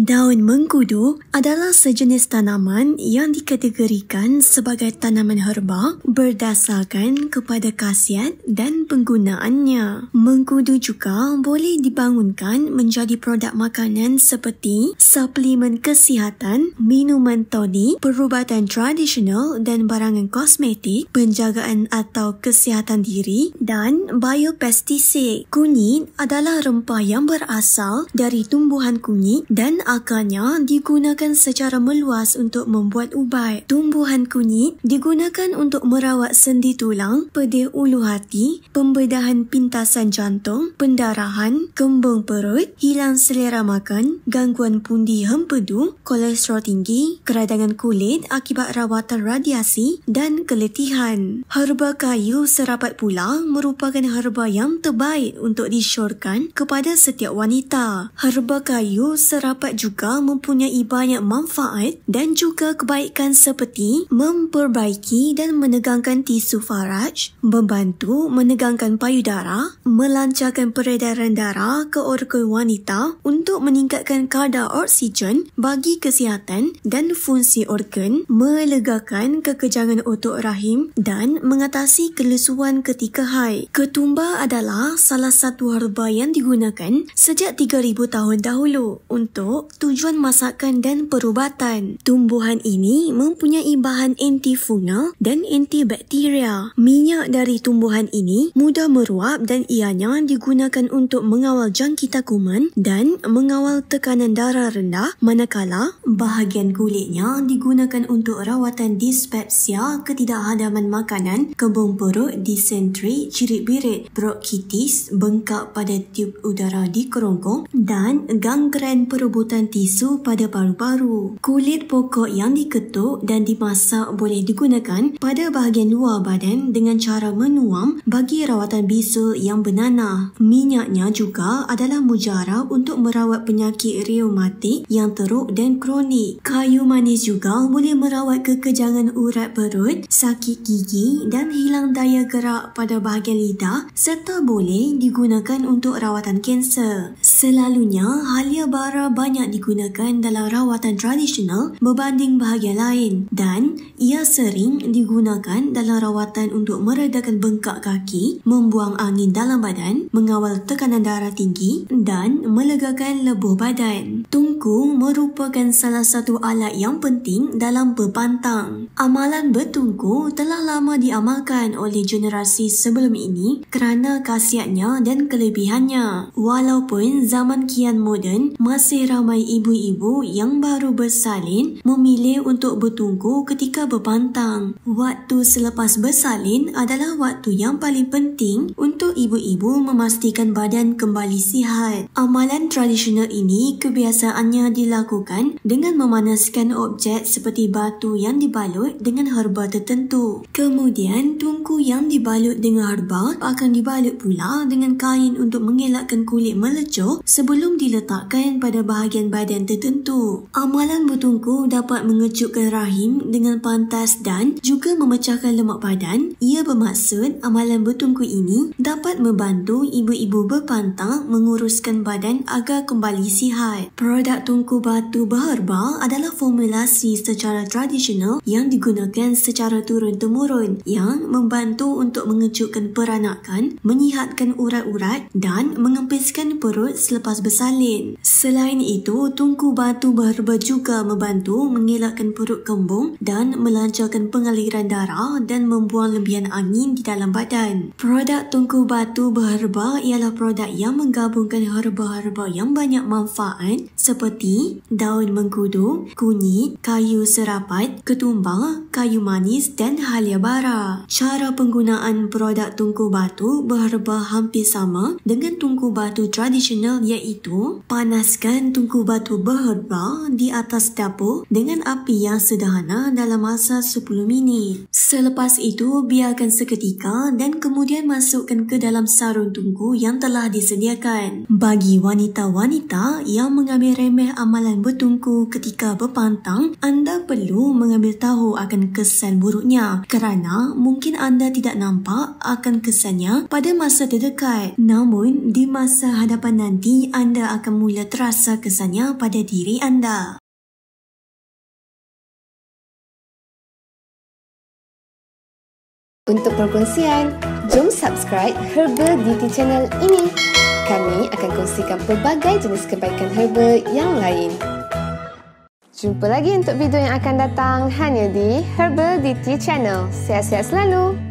Daun mengkudu adalah sejenis tanaman yang dikategorikan sebagai tanaman herba berdasarkan kepada khasiat dan penggunaannya. Mengkudu juga boleh dibangunkan menjadi produk makanan seperti suplemen kesihatan, minuman tonik, perubatan tradisional dan barangan kosmetik, penjagaan atau kesihatan diri dan biopestisida. Kunyit adalah rempah yang berasal dari tumbuhan kunyit dan akarnya digunakan secara meluas untuk membuat ubat. Tumbuhan kunyit digunakan untuk merawat sendi tulang, pedih ulu hati, pembedahan pintasan jantung, pendarahan, kembung perut, hilang selera makan, gangguan pundi hempedu, kolesterol tinggi, keradangan kulit akibat rawatan radiasi dan keletihan. Herba kayu serapat pula merupakan herba yang terbaik untuk disyorkan kepada setiap wanita. Herba kayu serapat juga mempunyai banyak manfaat dan juga kebaikan seperti memperbaiki dan menegangkan tisu faraj, membantu menegangkan payudara, melancarkan peredaran darah ke organ wanita untuk meningkatkan kadar oksigen bagi kesihatan dan fungsi organ, melegakan kekejangan otot rahim dan mengatasi kelesuan ketika haid. Ketumbar adalah salah satu herba yang digunakan sejak 3000 tahun dahulu untuk tujuan masakan dan perubatan. Tumbuhan ini mempunyai bahan antifungal dan antibakteria. Minyak dari tumbuhan ini mudah meruap dan ianya digunakan untuk mengawal jangkitan kuman dan mengawal tekanan darah rendah, manakala bahagian kulitnya digunakan untuk rawatan dispepsia, ketidakhadaman makanan, kembung perut, disentri, cirit-birit, bronkitis, bengkak pada tiub udara di kerongkong dan gangren perebutan tisu pada paru-paru. Kulit pokok yang diketuk dan dimasak boleh digunakan pada bahagian luar badan dengan cara menuam bagi rawatan bisul yang bernanah. Minyaknya juga adalah mujarab untuk merawat penyakit reumatik yang teruk dan kronik. Kayu manis juga boleh merawat kekejangan urat perut, sakit gigi dan hilang daya gerak pada bahagian lidah serta boleh digunakan untuk rawatan kanser. Selalunya, halia bara banyak digunakan dalam rawatan tradisional berbanding bahagian lain dan ia sering digunakan dalam rawatan untuk meredakan bengkak kaki, membuang angin dalam badan, mengawal tekanan darah tinggi dan melegakan lebuh badan. Tungku merupakan salah satu alat yang penting dalam berpantang. Amalan bertungku telah lama diamalkan oleh generasi sebelum ini kerana khasiatnya dan kelebihannya. Walaupun zaman kian moden, masih ramai ibu-ibu yang baru bersalin memilih untuk bertungku ketika berpantang. Waktu selepas bersalin adalah waktu yang paling penting untuk ibu-ibu memastikan badan kembali sihat. Amalan tradisional ini kebiasaannya dilakukan dengan memanaskan objek seperti batu yang dibalut dengan herba tertentu. Kemudian, tungku yang dibalut dengan herba akan dibalut pula dengan kain untuk mengelakkan kulit melecur sebelum diletakkan pada bahagian badan tertentu. Amalan bertungku dapat mengejutkan rahim dengan pantas dan juga memecahkan lemak badan. Ia bermaksud amalan bertungku ini dapat membantu ibu-ibu berpantang menguruskan badan agar kembali sihat. Produk tungku batu berherba adalah formulasi secara tradisional yang digunakan secara turun-temurun yang membantu untuk mengejutkan peranakan, menyihatkan urat-urat dan mengempiskan perut selepas bersalin. Selain itu, tungku batu berherba juga membantu mengelakkan perut kembung dan melancarkan pengaliran darah dan membuang lebihan angin di dalam badan. Produk tungku batu berherba ialah produk yang menggabungkan herba-herba yang banyak manfaat seperti daun mengkudu, kunyit, kayu serapat, ketumbar, kayu manis dan halia bara. Cara penggunaan produk tungku batu berherba hampir sama dengan tungku batu tradisional, iaitu panaskan tungku batu berherba di atas dapur dengan api yang sederhana dalam masa 10 minit. Selepas itu, biarkan seketika dan kemudian masukkan ke dalam sarung tungku yang telah disediakan. Bagi wanita-wanita yang mengambil remeh remeh amalan bertungku ketika berpantang, anda perlu mengambil tahu akan kesan buruknya kerana mungkin anda tidak nampak akan kesannya pada masa terdekat. Namun, di masa hadapan nanti, anda akan mula terasa kesannya pada diri anda. Untuk perkongsian, jom subscribe Herbal Beauty Channel ini. Kami akan kongsikan pelbagai jenis kebaikan herbal yang lain. Jumpa lagi untuk video yang akan datang hanya di Herbal Beauty Channel. Sihat-sihat selalu!